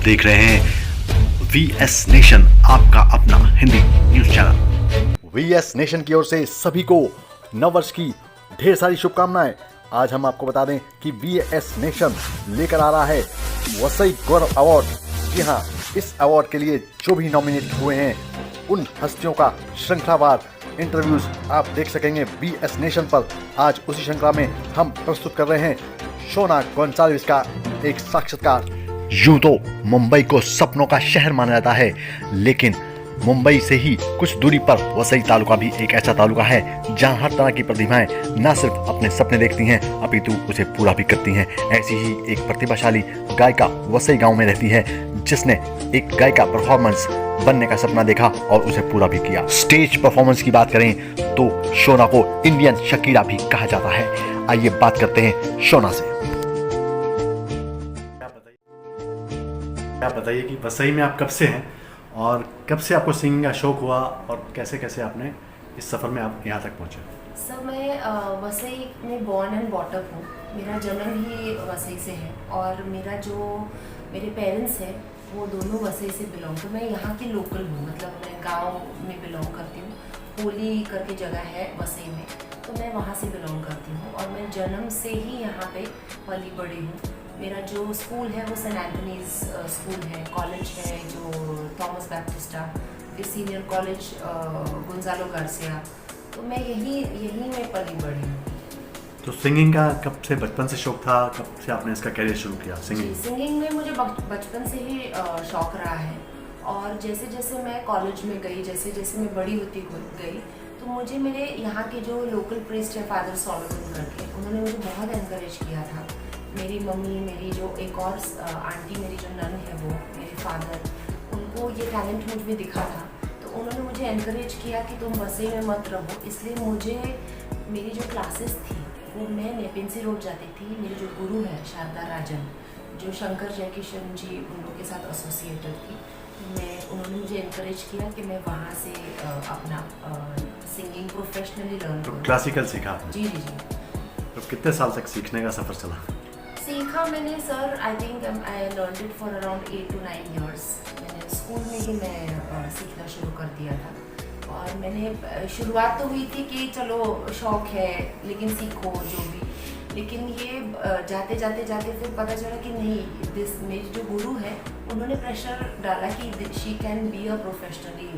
देख रहे हैं VS नेशन, आपका अपना Hindi news channel. VS nation की ओर से सभी को नववर्ष की ढेर सारी शुभकामनाएं। आज हम आपको बता दें कि VS नेशन लेकर आ रहा है वसई गौरव अवार्ड। जी हाँ, इस अवार्ड के लिए जो भी नॉमिनेट हुए हैं उन हस्तियों का श्रृंखलावार इंटरव्यूज आप देख सकेंगे VS नेशन पर। आज उसी श्रृंखला में हम प्रस्तुत कर रहे हैं शोना गोंसाल्विस का एक साक्षात्कार। यूं तो मुंबई को सपनों का शहर माना जाता है, लेकिन मुंबई से ही कुछ दूरी पर वसई तालुका भी एक ऐसा तालुका है जहां हर तरह की प्रतिभाएं न सिर्फ अपने सपने देखती हैं अपितु उसे पूरा भी करती हैं। ऐसी ही एक प्रतिभाशाली गायिका वसई गांव में रहती है जिसने एक गायिका परफॉर्मेंस बनने का सपना देखा और उसे पूरा भी किया। स्टेज परफॉर्मेंस की बात करें तो शोना को इंडियन शकीरा भी कहा जाता है। आइए बात करते हैं शोना से। आप बताइए कि वसई में आप कब से हैं और कब से आपको सिंगिंग का शौक हुआ और कैसे कैसे आपने इस सफ़र में आप यहाँ तक पहुँचे? सर, मैं वसई में बॉर्न एंड बॉटअप हूँ। मेरा जन्म ही वसई से है और मेरे पेरेंट्स हैं वो दोनों वसई से बिलोंग। तो मैं यहाँ की लोकल हूँ, मतलब मैं गांव में बिलोंग करती हूँ। होली करके जगह है वसई में, तो मैं वहाँ से बिलोंग करती हूँ और मैं जन्म से ही यहाँ पे पली बड़ी हूँ। मेरा जो स्कूल है वो सेंट एंथनीज स्कूल है, कॉलेज है जो थॉमस बैप्टिस्टा, फिर सीनियर कॉलेज गोंजालो गार्सिया। तो मैं यही में पली बड़ी हूँ। तो सिंगिंग का कब से, बचपन से शौक था? कब से आपने इसका करियर शुरू किया सिंगिंग? सिंगिंग में मुझे बचपन से ही शौक रहा है और जैसे जैसे मैं कॉलेज में गई, जैसे जैसे मैं बड़ी होती गई, तो मुझे मेरे यहाँ के जो लोकल प्रीस्ट है फादर सोलोमन करके, उन्होंने मुझे बहुत एनकरेज किया था। मेरी मम्मी, मेरी जो एक और आंटी, मेरी जो नन है वो, मेरे फादर, उनको ये टैलेंट मुझ में दिखा था, तो उन्होंने मुझे एनकरेज किया कि तुम वसई में मत रहो। इसलिए मुझे मेरी जो क्लासेस थी वो मैं नेपेंसी रोड जाती थी। मेरे जो गुरु है शारदा राजन, जो शंकर जयकिशन जी उन लोग के साथ एसोसिएटेड थी, उन्होंने मुझे एनकरेज किया कि मैं वहाँ से अपना सिंगिंग प्रोफेशनली लर्न करूँ। क्लासिकल सीखा? जी जी जी। तो कितने साल तक सीखने का सफ़र चला? सीखा मैंने sir, I think I learn it for around 8 to 9 years। मैंने स्कूल में ही मैं सीखना शुरू कर दिया था और मैंने शुरुआत तो हुई थी कि चलो शौक है लेकिन सीखो जो भी, लेकिन ये जाते जाते फिर पता चला कि नहीं, मेरी जो गुरु है उन्होंने प्रेशर डाला कि she can be a professionally,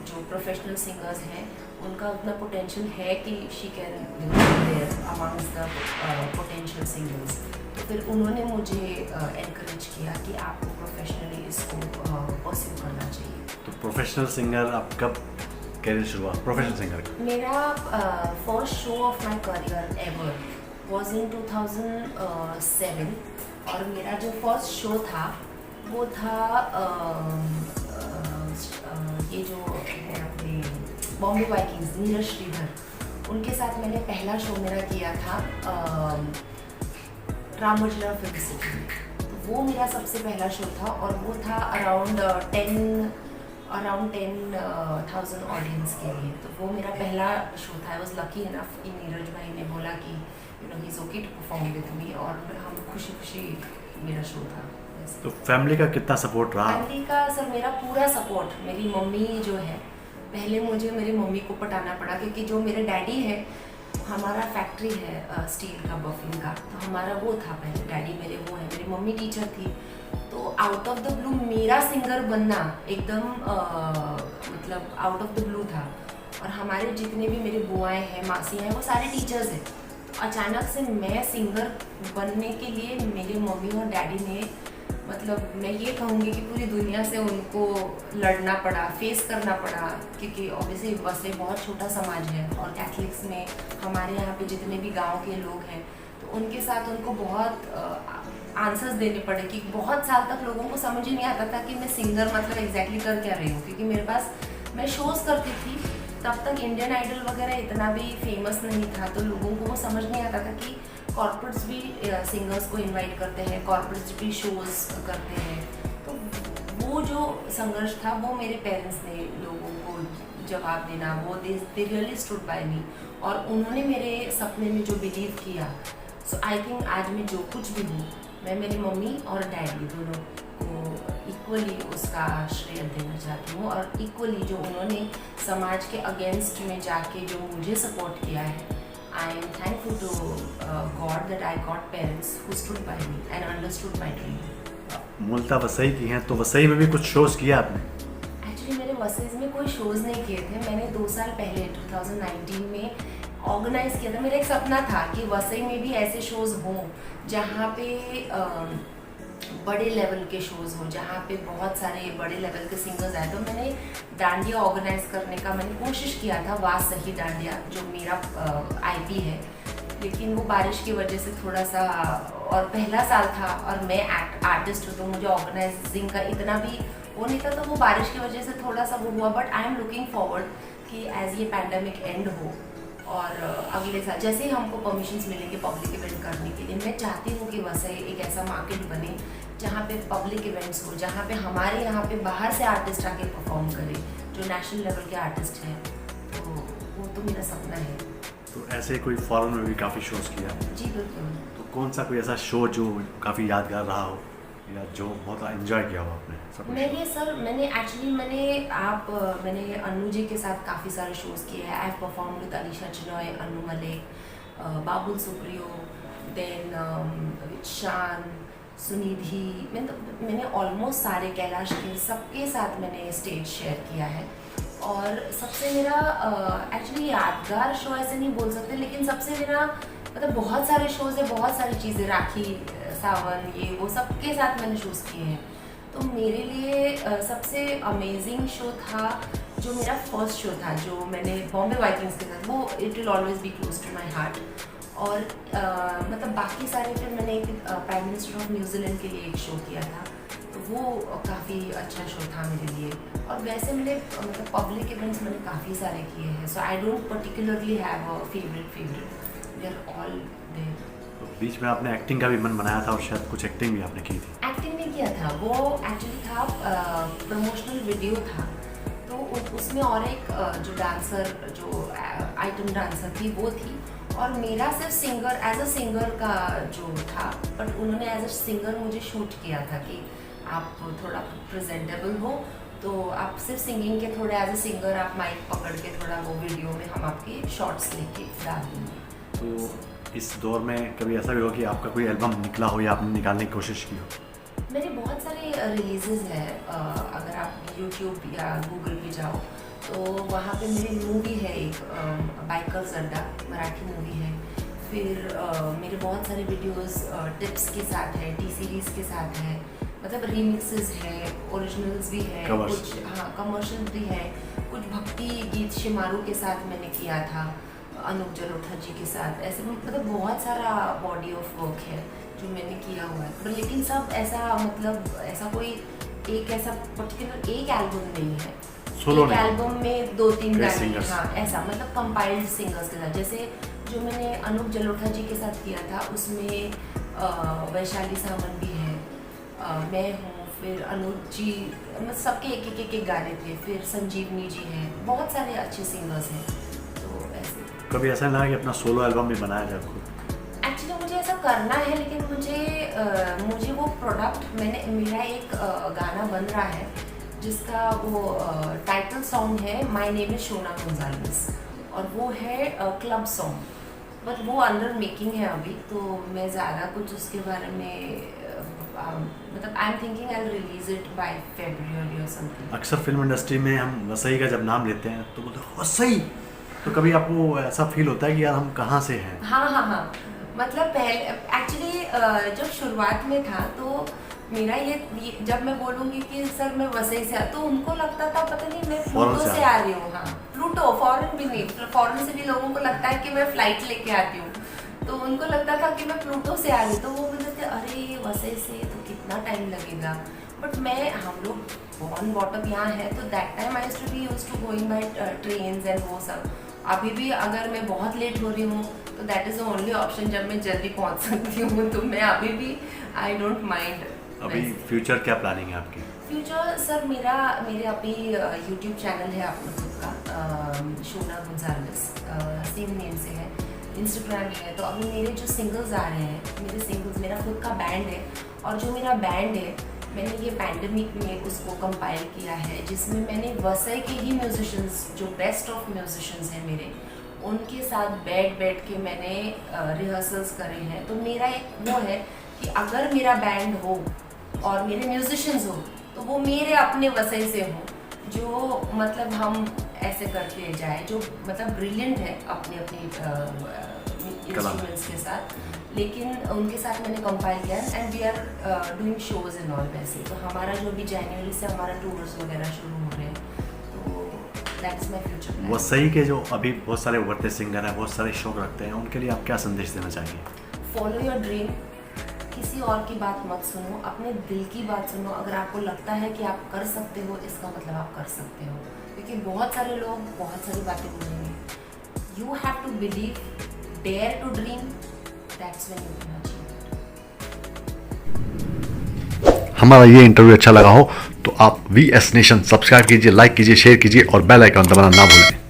जो प्रोफेशनल सिंगर्स हैं उनका उतना पोटेंशियल है कि she can there amongst the potential singers. तो फिर उन्होंने मुझे एनकरेज किया कि आपको प्रोफेशनली इसको परस्यू करना चाहिए। तो प्रोफेशनल सिंगर आप कब कैरियर शुरू हुआ प्रोफेशनल सिंगर का? मेरा first show of my career ever was in 2007 और मेरा जो फर्स्ट शो था वो था ये जो है अपने बॉम्बे वाइकिंग्स, नीरज श्रीधर, उनके साथ मैंने पहला शो मेरा किया था रामोजिरा फिल्म सिटी। तो वो मेरा सबसे पहला शो था और वो था अराउंड 10,000 ऑडियंस के लिए। तो वो मेरा पहला शो था। आई वॉज लकी इनफ कि नीरज भाई ने बोला कि he is okay to perform with me और हम खुशी मेरा शो था। तो फैमिली का कितना सपोर्ट रहा? फैमिली का सर मेरा पूरा सपोर्ट। मेरी मम्मी जो है, पहले मुझे मेरी मम्मी को पटाना पड़ा क्योंकि जो मेरे डैडी है, हमारा फैक्ट्री है स्टील का, बफिंग का, तो हमारा वो था पहले। डैडी मेरे वो है, मेरी मम्मी टीचर थी। तो आउट ऑफ द ब्लू मेरा सिंगर बनना एकदम मतलब आउट ऑफ द ब्लू था। और हमारे जितने भी मेरे बुआएं हैं, मासियाँ हैं, वो सारे टीचर्स हैं। तो अचानक से मैं सिंगर बनने के लिए मेरी मम्मी और डैडी ने, मतलब मैं ये कहूँगी कि पूरी दुनिया से उनको लड़ना पड़ा, फेस करना पड़ा, क्योंकि ऑब्वियसली वसई बहुत छोटा समाज है और कैथलिक्स में हमारे यहाँ पे जितने भी गांव के लोग हैं, तो उनके साथ उनको बहुत आंसर्स देने पड़े कि बहुत साल तक लोगों को समझ ही नहीं आता था कि मैं सिंगर मतलब एग्जैक्टली कर क्या रही हूँ। क्योंकि मेरे पास, मैं शोज़ करती थी, तब तक इंडियन आइडल वगैरह इतना भी फेमस नहीं था, तो लोगों को वो समझ नहीं आता था कि कॉर्पोरेट्स भी सिंगर्स को इनवाइट करते हैं, कॉर्पोरेट्स भी शोज़ करते हैं। तो वो जो संघर्ष था वो मेरे पेरेंट्स ने लोगों को जवाब देना, वो दे रियली स्टूड बाय मी और उन्होंने मेरे सपने में जो बिलीव किया। सो आई थिंक आज मैं जो कुछ भी हूँ मैं मेरी मम्मी और डैडी दोनों को इक्वली उसका श्रेय देना चाहती हूँ, और इक्वली जो उन्होंने समाज के अगेंस्ट में जाके जो मुझे सपोर्ट किया है, I am thankful to God that I got parents who stood by me and understood my dream. मूलतः वसई की हैं, तो वसई में भी कुछ शोज़ किया आपने? एक्चुअली मेरे वसईज में कोई शोज़ नहीं किए थे। मैंने 2 साल पहले 2019 में ऑर्गेनाइज़ किया था। मेरा एक सपना था कि वसई में भी ऐसे शोज़ हों जहाँ पे बड़े लेवल के शोज़ हो, जहाँ पे बहुत सारे बड़े लेवल के सिंगर्स आए। तो मैंने डांडिया ऑर्गेनाइज करने का मैंने कोशिश किया था, वाह सही डांडिया जो मेरा आईपी है, लेकिन वो बारिश की वजह से थोड़ा सा, और पहला साल था और मैं आर्टिस्ट हूँ तो मुझे ऑर्गेनाइजिंग का इतना भी वो नहीं था, तो वो बारिश की वजह से थोड़ा सा वो हुआ। But I am looking forward कि एज ये पैंडमिक एंड हो और अगले साल जैसे ही हमको परमिशंस मिलेंगे पब्लिक इवेंट करने के लिए, मैं चाहती हूँ कि वसई एक ऐसा मार्केट बने जहाँ पे पब्लिक इवेंट्स हो, जहाँ पे हमारे यहाँ पे बाहर से आर्टिस्ट आके परफॉर्म करे जो नेशनल लेवल के आर्टिस्ट हैं। तो वो तो मेरा सपना है। तो ऐसे कोई फॉरेन में भी काफ़ी शोज़ किया? जी बिल्कुल। तो कौन सा कोई ऐसा शो जो काफ़ी यादगार रहा हो या जो बहुत एंजॉय किया हो आपने? मैंने अन्नू जी के साथ काफ़ी सारे शोज़ किए हैं। I have perform with Alisha Chinai, Anu Malik, Babul Supriyo, then Shaan, Sunidhi. मैंने ऑलमोस्ट सारे, कैलाश के सबके साथ मैंने स्टेज शेयर किया है। और सबसे मेरा एक्चुअली यादगार शो ऐसे नहीं बोल सकते, लेकिन सबसे मेरा मतलब बहुत सारे शोज़ है, बहुत सारी चीज़ें, राखी सावन ये वो सबके साथ मैंने शोज़ किए हैं। तो मेरे लिए सबसे अमेजिंग शो था जो मेरा फर्स्ट शो था जो मैंने बॉम्बे वाइकिंग्स के साथ, वो it will always be close to my heart. और मतलब बाकी सारे फिर मैंने एक प्राइम मिनिस्टर ऑफ न्यूजीलैंड के लिए एक शो किया था, तो वो काफ़ी अच्छा शो था मेरे लिए। और वैसे मैंने मतलब पब्लिक इवेंट्स मैंने काफ़ी सारे किए हैं, so I don't particularly have a favourite, they are all there. तो बीच में आपने एक्टिंग का भी मन बनाया था और शायद कुछ एक्टिंग भी आपने की थी? एक्टिंग नहीं किया था, वो एक्चुअली था प्रमोशनल वीडियो था। तो उसमें और एक जो डांसर, जो आइटम डांसर थी वो थी, और मेरा सिर्फ सिंगर, एज अ सिंगर का जो था। बट उन्होंने एज अ सिंगर मुझे शूट किया था कि आप थोड़ा प्रेजेंटेबल हो, तो आप सिर्फ सिंगिंग के थोड़े एज अ सिंगर आप माइक पकड़ के थोड़ा वो वीडियो में हम आपके शॉर्ट्स लेके डाल देंगे। तो इस दौर में कभी ऐसा भी हो कि आपका कोई एल्बम निकला हो या आपने निकालने की कोशिश की हो? मेरे बहुत सारे रिलीजेस हैं। अगर आप यूट्यूब या गूगल पे जाओ तो वहाँ पे मेरी मूवी है एक, बाइकर्स अड्डा, मराठी मूवी है। फिर मेरे बहुत सारे वीडियोस टिप्स के साथ है, टी सीरीज़ के साथ है, मतलब रीमिक्सेस है, ओरिजिनल्स भी है, कुछ कमर्शियल भी है, कुछ भक्ति गीत शिमारू के साथ मैंने किया था, अनूप जलोटा जी के साथ। ऐसे मतलब बहुत सारा बॉडी ऑफ वर्क है जो मैंने किया हुआ है। पर लेकिन सब ऐसा मतलब ऐसा कोई एक ऐसा पर्टिकुलर एक एल्बम नहीं है, सोलो एक एल्बम में 2-3 गाने, हाँ, ऐसा मतलब कंपाइल्ड सिंगर्स के साथ। जैसे जो मैंने अनूप जलोटा जी के साथ किया था उसमें वैशाली सामन भी है, मैं हूँ, फिर अनूप जी, मतलब सबके एक गाने थे। फिर संजीवनी जी हैं, बहुत सारे अच्छे सिंगर्स हैं। तो ऐसे कभी ऐसा लगा कि अपना सोलो एल्बम भी बनाया जाए खुद? एक्चुअली मुझे ऐसा करना है, लेकिन मुझे वो प्रोडक्ट, मेरा एक गाना बन रहा है जिसका वो टाइटल सॉन्ग है my name is Shona Gonsalves, और वो है क्लब सॉन्ग, बट वो अंडर मेकिंग है अभी। तो मैं ज़्यादा कुछ उसके बारे में मतलब I am thinking I will release it by February और समथिंग। अक्सर फिल्म इंडस्ट्री में हम वसई का जब नाम लेते हैं तो बोलते हैं वसई, तो कभी आपको ऐसा फील होता है कि यार हम कहाँ से हैं? हाँ, मतलब पहले एक्चुअली जब शुरुआत में था तो मेरा ये जब मैं बोलूँगी कि सर मैं वसई से, तो उनको लगता था पता नहीं मैं प्लूटो से आ रही हूँ। हाँ, प्लूटो, फॉरेन भी नहीं, फॉरेन से भी लोगों को लगता है कि मैं फ्लाइट लेके आती हूँ, तो उनको लगता था कि मैं प्लूटो से आ रही हूँ। तो वो बोलते थे अरे वसई से तो कितना टाइम लगेगा। बट हम लोग बॉर्न बॉटअप यहाँ है, तो that time I used to be used to going by trains and वो सब। अभी भी अगर मैं बहुत लेट हो रही हूँ तो that is the only option जब मैं जल्दी पहुँच सकती हूँ, तो मैं अभी भी आई डोंट माइंड। अभी फ्यूचर क्या प्लानिंग है आपकी? फ्यूचर सर मेरे अभी यूट्यूब चैनल है अपना खुद का, शोना गोंजाल्विस, सेम नेम से है। इंस्टाग्राम है। तो अभी मेरे जो सिंगल्स आ रहे हैं, मेरे सिंगल्स, मेरा खुद का बैंड है, और जो मेरा बैंड है मैंने ये पैंडमिक में उसको कंपाइल किया है, जिसमें मैंने वसई के ही म्यूजिशियंस, जो बेस्ट ऑफ म्यूजिशियंस हैं मेरे, उनके साथ बैठ के मैंने रिहर्सल्स करे हैं। तो मेरा एक वो है कि अगर मेरा बैंड हो और मेरे म्यूजिशियंस हो तो वो मेरे अपने वसई से हो, जो मतलब हम ऐसे करते जाए, जो मतलब ब्रिलियंट है अपने इंस्ट्रूमेंट्स के साथ, लेकिन उनके साथ मैंने कंपाइल किया and we are doing shows and all वैसे। तो हमारा जो भी जनवरी से हमारा टूर्स वगैरह शुरू हो रहे हैं, तो that's my future plan. Vasai के जो अभी बहुत सारे उभरते सिंगर हैं, बहुत सारे शौक रखते हैं, उनके लिए आप क्या संदेश देना चाहेंगे? फॉलो योर ड्रीम, किसी और की बात मत सुनो, अपने दिल की बात सुनो। अगर आपको लगता है कि आप कर सकते हो, इसका मतलब आप कर सकते हो, क्योंकि बहुत सारे लोग बहुत सारी बातें बोलेंगे। You have to believe, dare to dream, that's when you can achieve. हमारा ये इंटरव्यू अच्छा लगा हो तो आप VS नेशन सब्सक्राइब कीजिए, लाइक कीजिए, शेयर कीजिए और बेल आइकन दबाना ना भूलें।